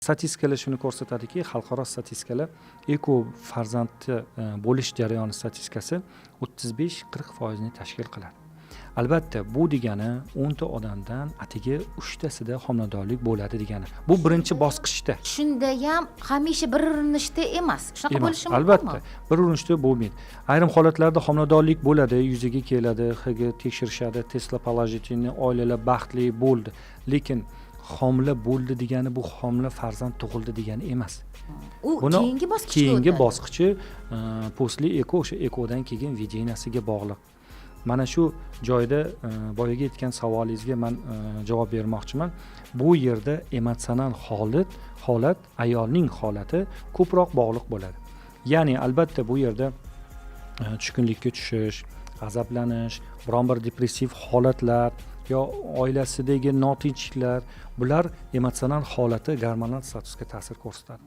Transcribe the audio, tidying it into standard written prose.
Statistikalar shuni ko'rsatadiki, xalqaro statistikalar eko farzandli bo'lish jarayoni statistikasi 35-40% ni tashkil qiladi. Albatta, bu degani 10 ta odamdan atigi 3 tasida homiladorlik bo'ladi degani. Bu birinchi bosqichda. Shunda ham hamisha bir urinishda emas. Shunaqa bo'lishi mumkinmi? Albatta, bir urinishda bo'lmaydi. Ayrim holatlarda homiladorlik bo'ladi, yuzaga keladi, tekshirishadi, testlar положительный, oilalar baxtli bo'ldi. Lekin homila bo'ldi degani bu homila farzand tug'ildi degani emas. U keyingi bosqichga keyingi o'tadi. bosqichi postli eko, o'sha ekodan keyin vedeniyasiga bog'liq. Mana shu joyda boyaga aytgan savolingizga men javob bermoqchiman. Bu yerda emotsional holat ayolning holati ko'proq bog'liq bo'ladi. Ya'ni albatta bu yerda tushkunlikka tushish, g'azablanish, biron bir depressiv holatlar yo oilasidagi notinchliklar, bular emotsional holati gormonal statusga ta'sir ko'rsatadi.